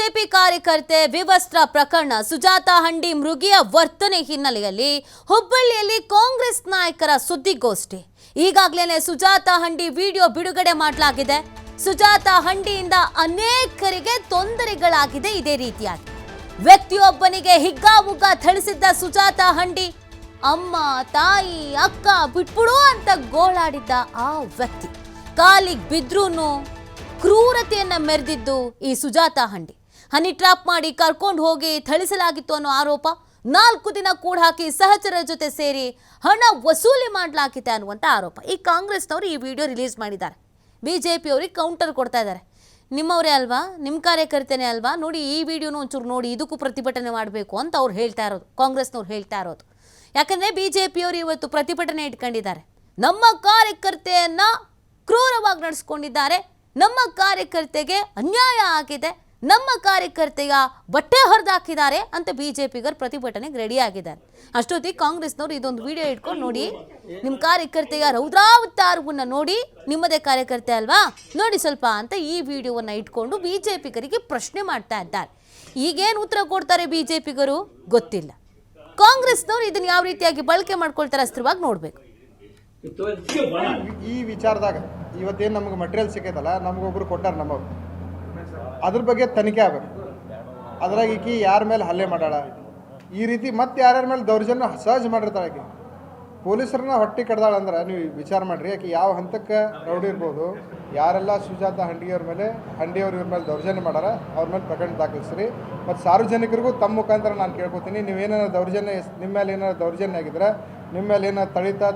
BJP ಕಾರ್ಯಕರ್ತೆ ವಿವಸ್ತ್ರ ಪ್ರಕರಣ ಸುಜಾತಾ ಹಂಡಿ ಮೃಗಿಯ ವರ್ತನೆ ಹಿನ್ನೆಲೆಯಲ್ಲಿ ಹುಬ್ಬಳ್ಳಿಯಲ್ಲಿ ಕಾಂಗ್ರೆಸ್ ನಾಯಕರ ಸುದ್ದಿಗೋಷ್ಠಿ. ಈಗಾಗಲೇ ಸುಜಾತಾ ಹಂಡಿ ವಿಡಿಯೋ ಬಿಡುಗಡೆ ಮಾಡಲಾಗಿದೆ. ಸುಜಾತಾ ಹಂಡಿಯಿಂದ ಅನೇಕರಿಗೆ ತೊಂದರೆಗಳಾಗಿದೆ. ಇದೇ ರೀತಿಯಾಗಿ ವ್ಯಕ್ತಿಯೊಬ್ಬನಿಗೆ ಹಿಗ್ಗಾಮುಗ್ಗಾ ಥಳಿಸಿದ್ದ ಸುಜಾತಾ ಹಂಡಿ ಅಮ್ಮ ತಾಯಿ ಅಕ್ಕ ಬಿಟ್ಬಿಡು ಅಂತ ಗೋಳಾಡಿದ್ದ ಆ ವ್ಯಕ್ತಿ ಕಾಲಿಗೆ ಬಿದ್ರೂನು ಕ್ರೂರತೆಯನ್ನ ಮೆರೆದಿದ್ದು ಈ ಸುಜಾತಾ ಹಂಡಿ. ಹನಿ ಟ್ರಾಪ್ ಮಾಡಿ ಕರ್ಕೊಂಡು ಹೋಗಿ ಥಳಿಸಲಾಗಿತ್ತು ಅನ್ನೋ ಆರೋಪ. 4 ದಿನ ಕೂಡ ಹಾಕಿ ಸಹಚರರ ಜೊತೆ ಸೇರಿ ಹಣ ವಸೂಲಿ ಮಾಡಲಾಗಿದೆ ಅನ್ನುವಂಥ ಆರೋಪ. ಈ ಕಾಂಗ್ರೆಸ್ನವರು ಈ ವಿಡಿಯೋ ರಿಲೀಸ್ ಮಾಡಿದ್ದಾರೆ. ಬಿಜೆಪಿ ಅವರಿಗೆ ಕೌಂಟರ್ ಕೊಡ್ತಾ ಇದ್ದಾರೆ. ನಿಮ್ಮವರೇ ಅಲ್ವಾ, ನಿಮ್ಮ ಕಾರ್ಯಕರ್ತನೇ ಅಲ್ವಾ, ನೋಡಿ ಈ ವಿಡಿಯೋನು ಒಂಚೂರು ನೋಡಿ, ಇದಕ್ಕೂ ಪ್ರತಿಭಟನೆ ಮಾಡಬೇಕು ಅಂತ ಅವ್ರು ಹೇಳ್ತಾ ಇರೋದು, ಕಾಂಗ್ರೆಸ್ನವ್ರು ಹೇಳ್ತಾ ಇರೋದು. ಯಾಕಂದರೆ ಬಿಜೆಪಿಯವರು ಇವತ್ತು ಪ್ರತಿಭಟನೆ ಇಟ್ಕೊಂಡಿದ್ದಾರೆ. ನಮ್ಮ ಕಾರ್ಯಕರ್ತೆಯನ್ನ ಕ್ರೂರವಾಗಿ ನಡೆಸ್ಕೊಂಡಿದ್ದಾರೆ, ನಮ್ಮ ಕಾರ್ಯಕರ್ತೆಗೆ ಅನ್ಯಾಯ ಆಗಿದೆ, ನಮ್ಮ ಕಾರ್ಯಕರ್ತೆಯ ಬಟ್ಟೆ ಹೊರದಾಕಿದ್ದಾರೆ ಅಂತ ಬಿಜೆಪಿಗರು ಪ್ರತಿಭಟನೆಗೆ ರೆಡಿ ಆಗಿದ್ದಾರೆ. ಅಷ್ಟೊತ್ತಿಗೆ ಕಾಂಗ್ರೆಸ್ನವರು ಇದೊಂದು ವಿಡಿಯೋ ಇಟ್ಕೊಂಡು ನೋಡಿ, ನಿಮ್ಮ ಕಾರ್ಯಕರ್ತೆಯ ರೌದ್ರಾವತಾರವನ್ನು ನೋಡಿ, ನಿಮ್ಮದೇ ಕಾರ್ಯಕರ್ತೆ ಅಲ್ವಾ ನೋಡಿ ಸ್ವಲ್ಪ ಅಂತ ಈ ವಿಡಿಯೋವನ್ನು ಇಟ್ಕೊಂಡು ಬಿಜೆಪಿಗರಿಗೆ ಪ್ರಶ್ನೆ ಮಾಡ್ತಾ ಇದ್ದಾರೆ. ಈಗೇನು ಉತ್ತರ ಕೊಡ್ತಾರೆ ಬಿಜೆಪಿಗರು ಗೊತ್ತಿಲ್ಲ. ಕಾಂಗ್ರೆಸ್ನವರು ಇದನ್ನು ಯಾವ ರೀತಿಯಾಗಿ ಬಳಕೆ ಮಾಡ್ಕೊಳ್ತಾರೆ ಅಸ್ತ್ರವಾಗಿ ನೋಡಬೇಕು. ಈ ವಿಚಾರದಾಗ ಇವತ್ತೇನು ನಮಗೆ ಮಟೀರಿಯಲ್ ಸಿಕ್ಕೈತಲ್ಲ, ನಮಗೊಬ್ರು ಕೊಟ್ಟಾರ ನಮ್ಮವ್ರು, ಅದ್ರ ಬಗ್ಗೆ ತನಿಖೆ ಆಗಬೇಕು. ಅದ್ರಾಗ ಈಕಿ ಯಾರ ಮೇಲೆ ಹಲ್ಲೆ ಮಾಡಾಳ, ಈ ರೀತಿ ಮತ್ತೆ ಯಾರ್ಯಾರ ಮೇಲೆ ದೌರ್ಜನ್ಯ ಸಹಜ ಮಾಡಿರ್ತಾಳೆ ಆಕೆ. ಪೊಲೀಸರನ್ನ ಹೊಟ್ಟೆ ಕಡ್ದಾಳ ಅಂದ್ರೆ ನೀವು ವಿಚಾರ ಮಾಡಿರಿ, ಆಕೆ ಯಾವ ಹಂತಕ್ಕೆ ರೌಡಿ ಇರ್ಬೋದು. ಯಾರೆಲ್ಲ ಸುಜಾತಾ ಹಂಡಿಯವ್ರ ಮೇಲೆ ದೌರ್ಜನ್ಯ ಮಾಡಾರ ಅವ್ರ ಮೇಲೆ ಪ್ರಕರಣ ದಾಖಲಿಸ್ರಿ. ಮತ್ತು ಸಾರ್ವಜನಿಕರಿಗೂ ತಮ್ಮ ಮುಖಾಂತರ ನಾನು ಕೇಳ್ಕೊತೀನಿ, ನೀವೇನಾರು ದೌರ್ಜನ್ಯ, ನಿಮ್ಮ ಮೇಲೆ ಏನಾರು ದೌರ್ಜನ್ಯ ಆಗಿದ್ರೆ, ನಿಮ್ಮ ಮೇಲೆ ಏನಾರು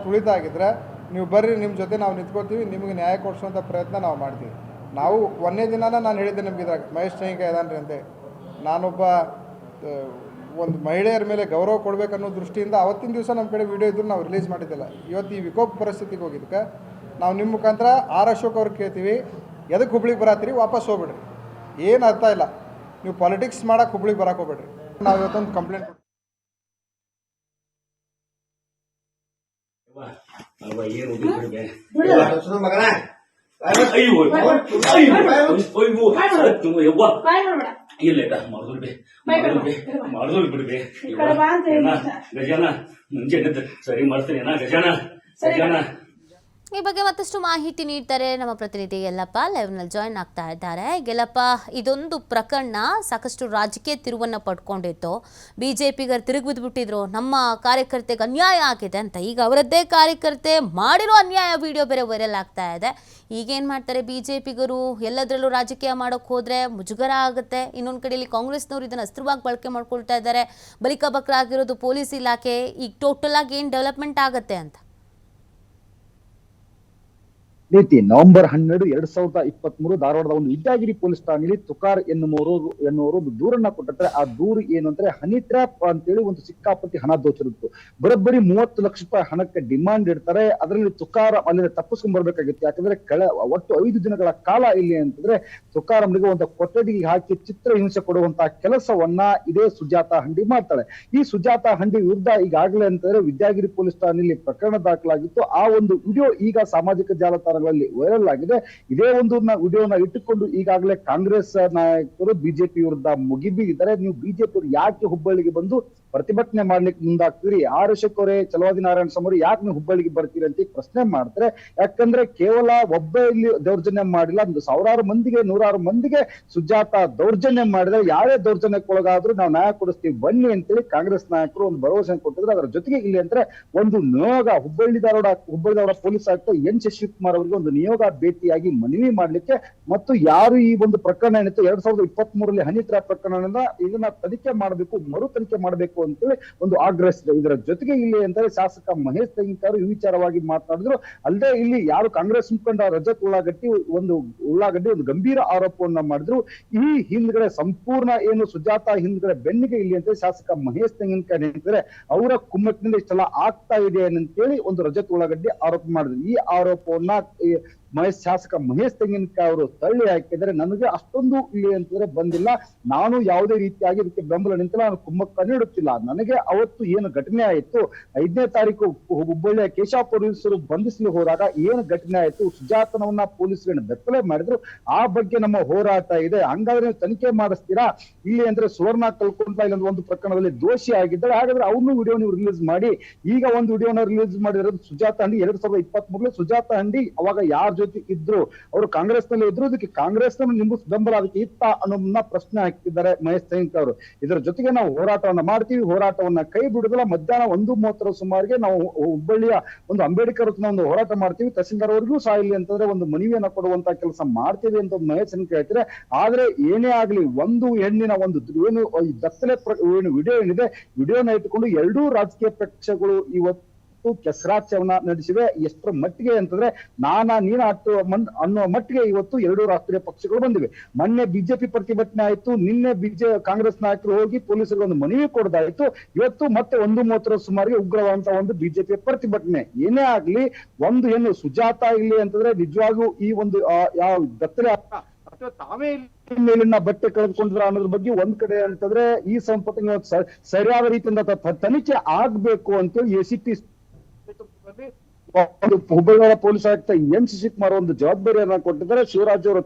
ತುಳಿತ ಆಗಿದ್ರೆ ನೀವು ಬರ್ರಿ, ನಿಮ್ಮ ಜೊತೆ ನಾವು ನಿಂತ್ಕೊಳ್ತೀವಿ, ನಿಮಗೆ ನ್ಯಾಯ ಕೊಡಿಸುವಂಥ ಪ್ರಯತ್ನ ನಾವು ಮಾಡ್ತೀವಿ. ನಾವು ಒಂದೇ ದಿನಾನ ನಾನು ಹೇಳಿದ್ದೆ ನಿಮ್ಗೆ ಇದ್ರಾಗ ಮಹೇಶ್ ಚೈಂಕ ಇದಾನ್ರಿ ಅಂತೆ. ನಾನೊಬ್ಬ ಒಂದು ಮಹಿಳೆಯರ ಮೇಲೆ ಗೌರವ ಕೊಡಬೇಕನ್ನೋ ದೃಷ್ಟಿಯಿಂದ ಅವತ್ತಿನ ದಿವಸ ನಮ್ಮ ಕಡೆ ವಿಡಿಯೋ ಇದ್ರೂ ನಾವು ರಿಲೀಸ್ ಮಾಡಿದ್ದಿಲ್ಲ. ಇವತ್ತು ಈ ವಿಕೋಪ ಪರಿಸ್ಥಿತಿಗೆ ಹೋಗಿದ್ದಕ್ಕೆ ನಾವು ನಿಮ್ಮ ಮುಖಾಂತರ ಆರ್ ಅಶೋಕ್ ಅವ್ರಿಗೆ ಕೇಳ್ತೀವಿ, ಎದಕ್ಕೆ ಹುಬ್ಳಿಗೆ ಬರತ್ತೀರಿ, ವಾಪಸ್ ಹೋಗ್ಬಿಡ್ರಿ. ಏನು ಅರ್ಥ ಇಲ್ಲ, ನೀವು ಪಾಲಿಟಿಕ್ಸ್ ಮಾಡಕ್ಕೆ ಹುಬ್ಳಿಗೆ ಬರಕ್ಕೆ ಹೋಗ್ಬೇಡ್ರಿ. ನಾವು ಇವತ್ತೊಂದು ಕಂಪ್ಲೇಂಟ್ ಸರಿ ಮಾಡ್ತೀನಿ ಗಜಾನ. ಈ ಬಗ್ಗೆ ಮತ್ತಷ್ಟು ಮಾಹಿತಿ ನೀಡ್ತಾರೆ ನಮ್ಮ ಪ್ರತಿನಿಧಿ ಯಲ್ಲಪ್ಪ, ಲೈವ್ನಲ್ಲಿ ಜಾಯಿನ್ ಆಗ್ತಾ ಇದ್ದಾರೆ. ಯಲ್ಲಪ್ಪ, ಇದೊಂದು ಪ್ರಕರಣ ಸಾಕಷ್ಟು ರಾಜಕೀಯ ತಿರುವನ್ನು ಪಡ್ಕೊಂಡಿತ್ತು. ಬಿಜೆಪಿಗರು ತಿರುಗಿಬಿದ್ದುಬಿಟ್ಟಿದ್ರು, ನಮ್ಮ ಕಾರ್ಯಕರ್ತೆಗೆ ಅನ್ಯಾಯ ಆಗಿದೆ ಅಂತ. ಈಗ ಅವರದ್ದೇ ಕಾರ್ಯಕರ್ತೆ ಮಾಡಿರೋ ಅನ್ಯಾಯ ವಿಡಿಯೋ ಬೇರೆ ವೈರಲ್ ಆಗ್ತಾ ಇದೆ. ಈಗೇನು ಮಾಡ್ತಾರೆ ಬಿಜೆಪಿಗರು, ಎಲ್ಲದರಲ್ಲೂ ರಾಜಕೀಯ ಮಾಡೋಕ್ಕೆ ಹೋದರೆ ಮುಜುಗರ ಆಗುತ್ತೆ. ಇನ್ನೊಂದು ಕಡೆಯಲ್ಲಿ ಕಾಂಗ್ರೆಸ್ನವರು ಇದನ್ನು ಅಸ್ತ್ರವಾಗಿ ಬಳಕೆ ಮಾಡ್ಕೊಳ್ತಾ ಇದ್ದಾರೆ. ಬಲಿಕ ಬಕ್ರ ಆಗಿರೋದು ಪೊಲೀಸ್ ಇಲಾಖೆ. ಈಗ ಟೋಟಲ್ ಆಗಿ ಏನು ಡೆವಲಪ್ಮೆಂಟ್ ಆಗುತ್ತೆ ಅಂತ ರೀತಿ ನವೆಂಬರ್ 12, 2023 ಧಾರವಾಡದ ಒಂದು ವಿದ್ಯಾಗಿರಿ ಪೊಲೀಸ್ ಠಾಣೆಯಲ್ಲಿ ತುಕಾರ್ ಎನ್ನುವರು ಒಂದು ದೂರನ್ನ ಕೊಟ್ಟಿರ್ತಾರೆ. ಆ ದೂರು ಏನು ಅಂದ್ರೆ ಹನಿ ಟ್ರ್ಯಾಪ್ ಅಂತೇಳಿ ಒಂದು ಸಿಕ್ಕಾಪಟ್ಟಿ ಹಣ ದೋಚಿರುತ್ತು. ಬರೋಬ್ಬರಿ 30 ಲಕ್ಷ ರೂಪಾಯಿ ಹಣಕ್ಕೆ ಡಿಮಾಂಡ್ ಇಡ್ತಾರೆ. ಅದರಲ್ಲಿ ತುಕಾರ್ ಅಲ್ಲಿಂದ ತಪ್ಪಿಸ್ಕೊಂಡ್ ಬರ್ಬೇಕಾಗಿತ್ತು. ಯಾಕಂದ್ರೆ ಒಟ್ಟು 5 ದಿನಗಳ ಕಾಲ ಇಲ್ಲಿ ಅಂತಂದ್ರೆ ತುಕಾರ್ ಅವನಿಗೆ ಒಂದು ಕೊಠಡಿಗೆ ಹಾಕಿ ಚಿತ್ರ ಹಿಂಸೆ ಕೊಡುವಂತಹ ಕೆಲಸವನ್ನ ಇದೇ ಸುಜಾತಾ ಹಂಡಿ ಮಾಡ್ತಾಳೆ. ಈ ಸುಜಾತಾ ಹಂಡಿ ವಿರುದ್ಧ ಈಗಾಗಲೇ ಅಂತಂದ್ರೆ ವಿದ್ಯಾಗಿರಿ ಪೊಲೀಸ್ ಠಾಣೆಯಲ್ಲಿ ಪ್ರಕರಣ ದಾಖಲಾಗಿತ್ತು. ಆ ಒಂದು ವಿಡಿಯೋ ಈಗ ಸಾಮಾಜಿಕ ಜಾಲತಾಣ ವೈರಲ್ ಆಗಿದೆ. ಇದೇ ಒಂದು ವಿಡಿಯೋನ ಇಟ್ಟುಕೊಂಡು ಈಗಾಗಲೇ ಕಾಂಗ್ರೆಸ್ ನಾಯಕರು ಬಿಜೆಪಿ ವಿರುದ್ಧ ಮುಗಿಬಿದ್ದಾರೆ. ನೀವು ಬಿಜೆಪಿ ಯಾಕೆ ಹುಬ್ಬಳ್ಳಿಗೆ ಬಂದು ಪ್ರತಿಭಟನೆ ಮಾಡ್ಲಿಕ್ಕೆ ಮುಂದಾಗ್ತೀರಿ, ಆರ್ ಅಶೋಕ್ ಅವರೇ, ಚಲವಾದಿ ನಾರಾಯಣ ಸ್ವಾಮಿ ಯಾಕೆ ನೀವು ಹುಬ್ಬಳ್ಳಿಗೆ ಬರ್ತೀರಿ ಅಂತ ಪ್ರಶ್ನೆ ಮಾಡ್ತಾರೆ. ಯಾಕಂದ್ರೆ ಕೇವಲ ಒಬ್ಬ ಇಲ್ಲಿ ದೌರ್ಜನ್ಯ ಮಾಡಿಲ್ಲ, ಒಂದು 1000 ಮಂದಿಗೆ 100 ಮಂದಿಗೆ ಸುಜಾತಾ ದೌರ್ಜನ್ಯ ಮಾಡಿದ್ರೆ ಯಾರೇ ದೌರ್ಜನ್ಯಕ್ಕೊಳಗಾದ್ರೂ ನಾವು ನ್ಯಾಯ ಕೊಡಿಸ್ತೀವಿ ಬನ್ನಿ ಅಂತೇಳಿ ಕಾಂಗ್ರೆಸ್ ನಾಯಕರು ಒಂದು ಭರವಸೆ ಕೊಟ್ಟಿದ್ರು. ಅದರ ಜೊತೆಗೆ ಇಲ್ಲಿ ಅಂದ್ರೆ ಒಂದು ನಿಯೋಗ ಹುಬ್ಬಳ್ಳಿ ಧಾರವಾಡ ಪೊಲೀಸ್ ಆಯುಕ್ತ ಎನ್ ಶಶಿಕುಮಾರ್ ಅವರಿಗೆ ಒಂದು ನಿಯೋಗ ಭೇಟಿಯಾಗಿ ಮನವಿ ಮಾಡ್ಲಿಕ್ಕೆ ಮತ್ತು ಯಾರು ಈ ಒಂದು ಪ್ರಕರಣ ಏನಿತ್ತು 2023 ಹನಿ ಟ್ರ್ಯಾಪ್ ಪ್ರಕರಣದಿಂದ ಇದನ್ನ ತನಿಖೆ ಮಾಡಬೇಕು, ಮರು ತನಿಖೆ ಮಾಡಬೇಕು ಅಂತೇಳಿ ಒಂದು ಆಗ್ರಹಿಸಿದ್ರು. ಇದರ ಜೊತೆಗೆ ಇಲ್ಲಿ ಅಂದರೆ ಶಾಸಕ ಮಹೇಶ್ ತೆಂಗಿನಕಾರು ಈ ವಿಚಾರವಾಗಿ ಮಾತನಾಡಿದ್ರು. ಅಲ್ಲದೆ ಇಲ್ಲಿ ಯಾರು ಕಾಂಗ್ರೆಸ್ ಮುಖಂಡ ರಜತ್ ಉಳ್ಳಾಗಡ್ಡಿ ಒಂದು ಗಂಭೀರ ಆರೋಪವನ್ನ ಮಾಡಿದ್ರು. ಈ ಹಿಂದ್ಗಡೆ ಸಂಪೂರ್ಣ ಏನು ಸುಜಾತಾ ಹಿಂದ್ಗಡೆ ಬೆನ್ನಿಗೆ ಇಲ್ಲಿ ಅಂತ ಶಾಸಕ ಮಹೇಶ್ ತೆಂಗಿನಕಾಯಿ ನಿಂತಿದ್ರೆ ಅವರ ಕುಮ್ಮಕ್ಕಿನಿಂದ ಇಷ್ಟೆಲ್ಲ ಆಗ್ತಾ ಇದೆ ಅಂತೇಳಿ ಒಂದು ರಜತ್ ಉಳ್ಳಾಗಡ್ಡಿ ಆರೋಪ ಮಾಡಿದ್ರು. ಈ ಆರೋಪವನ್ನ ಶಾಸಕ ಮಹೇಶ್ ತೆಂಗಿನಕಾಯಿ ಅವರು ತಳ್ಳಿ ಹಾಕಿದರೆ ನನಗೆ ಅಷ್ಟೊಂದು ಇಲ್ಲಿ ಅಂತಂದ್ರೆ ಬಂದಿಲ್ಲ. ನಾನು ಯಾವುದೇ ರೀತಿಯಾಗಿ ಇದಕ್ಕೆ ಬೆಂಬಲ ನಿಂತಿಲ್ಲ, ನಾನು ಕುಮ್ಮಕ್ಕ ನೀಡುತ್ತಿಲ್ಲ. ನನಗೆ ಅವತ್ತು ಏನು ಘಟನೆ ಆಯಿತು 5ನೇ ತಾರೀಕು ಹುಬ್ಬಳ್ಳಿಯ ಕೇಶವ ಪೊಲೀಸರು ಬಂಧಿಸಲು ಹೋದಾಗ ಏನು ಘಟನೆ ಆಯಿತು, ಸುಜಾತನವನ್ನ ಪೊಲೀಸರನ್ನ ಬೆತ್ತಲೆ ಮಾಡಿದ್ರು, ಆ ಬಗ್ಗೆ ನಮ್ಮ ಹೋರಾಟ ಇದೆ. ಹಂಗಾದ್ರೆ ನೀವು ತನಿಖೆ ಮಾಡಿಸ್ತೀರಾ? ಇಲ್ಲಿ ಅಂದ್ರೆ ಸುವರ್ಣ ಕಲ್ಕೊಂಡ್ಲ ಇಲ್ಲ ಒಂದು ಪ್ರಕರಣದಲ್ಲಿ ದೋಷಿ ಆಗಿದ್ದಾರೆ, ಹಾಗಾದ್ರೆ ಅವ್ರನ್ನೂ ವಿಡಿಯೋ ನೀವು ರಿಲೀಸ್ ಮಾಡಿ. ಈಗ ಒಂದು ವಿಡಿಯೋನ ರಿಲೀಸ್ ಮಾಡಿರೋದು ಸುಜಾತ ಹಂಡಿ 2023 ಸುಜಾತ ಹಂಡಿ ಅವಾಗ ಯಾರ ಜೊತೆ ಇದ್ರು, ಅವರು ಕಾಂಗ್ರೆಸ್ ನಲ್ಲಿ ಇದ್ರು, ಅದಕ್ಕೆ ಕಾಂಗ್ರೆಸ್ ನಿಂಬು ಬೆಂಬಲ ಅದಕ್ಕೆ ಇತ್ತ ಅನ್ನೋದನ್ನ ಪ್ರಶ್ನೆ ಹಾಕಿದ್ದಾರೆ ಮಹೇಶ್ ತೆಂಗಿನಕಾಯಿ ಅವರು. ಇದರ ಜೊತೆಗೆ ನಾವು ಹೋರಾಟವನ್ನ ಮಾಡ್ತೀವಿ, ಹೋರಾಟವನ್ನ ಕೈ ಬಿಡುದಿಲ್ಲ. ಮಧ್ಯಾಹ್ನ 1:30 ಸುಮಾರಿಗೆ ನಾವು ಹುಬ್ಬಳ್ಳಿಯ ಒಂದು ಅಂಬೇಡ್ಕರ್ ಒಂದು ಹೋರಾಟ ಮಾಡ್ತೀವಿ, ತಹಸೀಲ್ದಾರ್ ಅವರಿಗೂ ಸಹ ಇಲ್ಲಿ ಅಂತಂದ್ರೆ ಒಂದು ಮನವಿಯನ್ನ ಕೊಡುವಂತ ಕೆಲಸ ಮಾಡ್ತೀವಿ ಅಂತ ಮಹೇಶ್ ತೆಂಗಿನಕಾಯಿ ಹೇಳ್ತಾರೆ. ಆದ್ರೆ ಏನೇ ಆಗ್ಲಿ, ಒಂದು ಹೆಣ್ಣಿನ ಒಂದು ಏನು ದತ್ತಲೆ ಏನು ವಿಡಿಯೋ ಏನಿದೆ, ವಿಡಿಯೋನ ಇಟ್ಟುಕೊಂಡು ಎರಡೂ ರಾಜಕೀಯ ಪಕ್ಷಗಳು ಇವತ್ತು ಕೆಸರಾಚವನ್ನ ನಡೆಸಿವೆ. ಎಷ್ಟರ ಮಟ್ಟಿಗೆ ಅಂತಂದ್ರೆ ನೀನ ಅನ್ನೋ ಮಟ್ಟಿಗೆ ಇವತ್ತು ಎರಡೂ ರಾಷ್ಟ್ರೀಯ ಪಕ್ಷಗಳು ಬಂದಿವೆ. ಮೊನ್ನೆ ಬಿಜೆಪಿ ಪ್ರತಿಭಟನೆ ಆಯ್ತು, ನಿನ್ನೆ ಕಾಂಗ್ರೆಸ್ ನಾಯಕರು ಹೋಗಿ ಪೊಲೀಸರಿಗೆ ಒಂದು ಮನವಿ ಕೊಡದಾಯ್ತು. ಇವತ್ತು ಮತ್ತೆ 1:30 ಸುಮಾರಿಗೆ ಉಗ್ರವಾದಂತಹ ಒಂದು ಬಿಜೆಪಿ ಪ್ರತಿಭಟನೆ. ಏನೇ ಆಗ್ಲಿ, ಒಂದು ಏನು ಸುಜಾತ ಇಲ್ಲಿ ಅಂತಂದ್ರೆ ನಿಜವಾಗ್ಲೂ ಈ ಒಂದು ಯಾವ ದತ್ತಲೆ ಅಥವಾ ತಾವೇ ಮೇಲಿನ ಬಟ್ಟೆ ಕಳೆದುಕೊಂಡಿದ್ರ ಅನ್ನೋದ್ರ ಬಗ್ಗೆ ಒಂದ್ ಕಡೆ ಅಂತಂದ್ರೆ ಈ ಸಂಪತ್ತಿನ ಸರಿಯಾದ ರೀತಿಯಿಂದ ತನಿಖೆ ಆಗ್ಬೇಕು ಅಂತೇಳಿ ಎಸಿಪಿ ಹುಬ್ಬಳ್ಳಿ ಪೊಲೀಸ್ ಆಯುಕ್ತ ಎನ್ ಶಿವಕುಮಾರ್ ಒಂದು ಜವಾಬ್ದಾರಿಯನ್ನ ಕೊಟ್ಟಿದ್ದಾರೆ. ಶಿವರಾಜ್ ಅವರು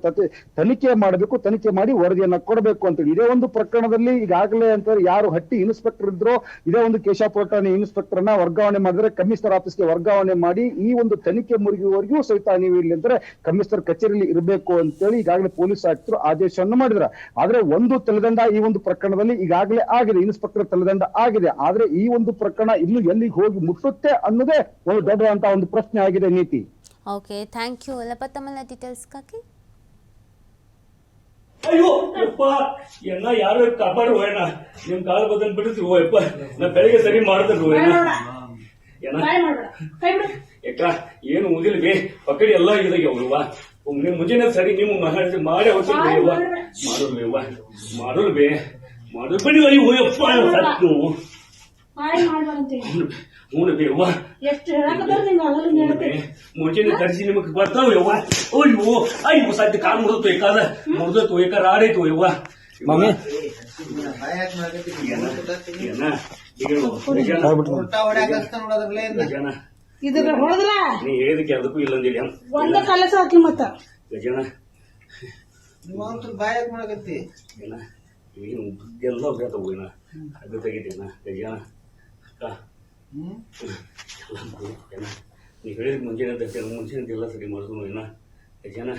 ತನಿಖೆ ಮಾಡಬೇಕು, ತನಿಖೆ ಮಾಡಿ ವರದಿಯನ್ನ ಕೊಡಬೇಕು ಅಂತ ಹೇಳಿ. ಇದೇ ಒಂದು ಪ್ರಕರಣದಲ್ಲಿ ಈಗಾಗಲೇ ಅಂತ ಯಾರು ಹಟ್ಟಿ ಇನ್ಸ್ಪೆಕ್ಟರ್ ಇದ್ರು, ಇದೇ ಒಂದು ಕೇಶವ ಇನ್ಸ್ಪೆಕ್ಟರ್ ಅನ್ನ ವರ್ಗಾವಣೆ ಮಾಡಿದ್ರೆ ಕಮಿಷನರ್ ಆಫೀಸ್ಗೆ ವರ್ಗಾವಣೆ ಮಾಡಿ ಈ ಒಂದು ತನಿಖೆ ಮುಗಿಯುವವರೆಗೂ ಸಹಿತ ನೀವು ಇಲ್ಲಿ ಅಂದ್ರೆ ಕಮಿಷನರ್ ಕಚೇರಿಯಲ್ಲಿ ಇರಬೇಕು ಅಂತೇಳಿ ಈಗಾಗಲೇ ಪೊಲೀಸ್ ಆಯುಕ್ತರು ಆದೇಶವನ್ನು ಮಾಡಿದ್ರ. ಆದ್ರೆ ಒಂದು ತಲೆದಂಡ ಈ ಒಂದು ಪ್ರಕರಣದಲ್ಲಿ ಈಗಾಗಲೇ ಆಗಿದೆ, ಇನ್ಸ್ಪೆಕ್ಟರ್ ತಲೆದಂಡ ಆಗಿದೆ. ಆದ್ರೆ ಈ ಒಂದು ಪ್ರಕರಣ ಇನ್ನು ಎಲ್ಲಿಗೆ ಹೋಗಿ ಮುಟ್ಟುತ್ತೆ ಅನ್ನೋದೇ ಒಂದು ದೊಡ್ಡದಂತ ಒಂದು ಪ್ರಶ್ನೆ ಆಗಿದೆ. ನೀತಿ ಓಕೆ, ಥ್ಯಾಂಕ್ ಯು ಎಲ್ಲ ತಮ್ಮ ಡೀಟೇಲ್ಸ್ಗಾಗಿ. ಅಯ್ಯೋ ಯಪ್ಪ, ಎಲ್ಲ ಯಾರು ಕಾಪಾಡು ಹೋಯಣ, ನಿಮ್ ಕಾಲ ಬದಲ್ ಬಿಡುತ್ತಿ ಹೋಯಪ್ಪ. ನಾ ಬೆಳಿಗ್ಗೆ ಸರಿ ಮಾಡಿದ್ರು ಹೋಯಣ. ಯಾಕ ಏನು ಮುಗಿಲ್ವಿ ಪಕಡಿ ಎಲ್ಲ ಇದಾಗಿ ಅವ್ರವ್ವ. ನಿಮ್ ಮುಂಜಾನೆ ಸರಿ ನೀವು ಮಾಡಿ ಅವಶ್ಯ ಮಾಡೋಲ್ ಬೇ ಬಿಡಿ ಹೋಯಪ್ಪ. ಸತ್ತು ಬೇವ ಮುಂಚೆನೆ ತರಿಸಿ ನಿಮಗ್ ಬರ್ತಾವ ಯವ್ವ. ಅಯ್ಯೋ ಅಯ್ಯೋ ಸದ್ಯ ಕಾಲ್ ಮುರಿದೋತು, ಏಕಾದ ಮುರಿದೋತು, ಏಕಾರ ಆಡೈತು ಯವ್ವ. ನೀ ಹೇಳಿದಕ್ಕೆ ಅದಕ್ಕೂ ಇಲ್ಲಂದಿಲ್ಲ ಒಂದ ಕಲಸ ಹಾಕಿ ಮತ್ತ ಗಜನ ಏನ ಏನು ಎಲ್ಲ ಹೋಗ್ಯಾತವು ಏನ ಅದು ತೆಗಿತೇನ ಗಜನ ಅಕ್ಕ ನೀ ಹೇಳಿದ ಮುಂಚೆನೆ ಎಲ್ಲ ಸರಿ ಮಾಡಿದ್ರು ಏನ ಗಜನ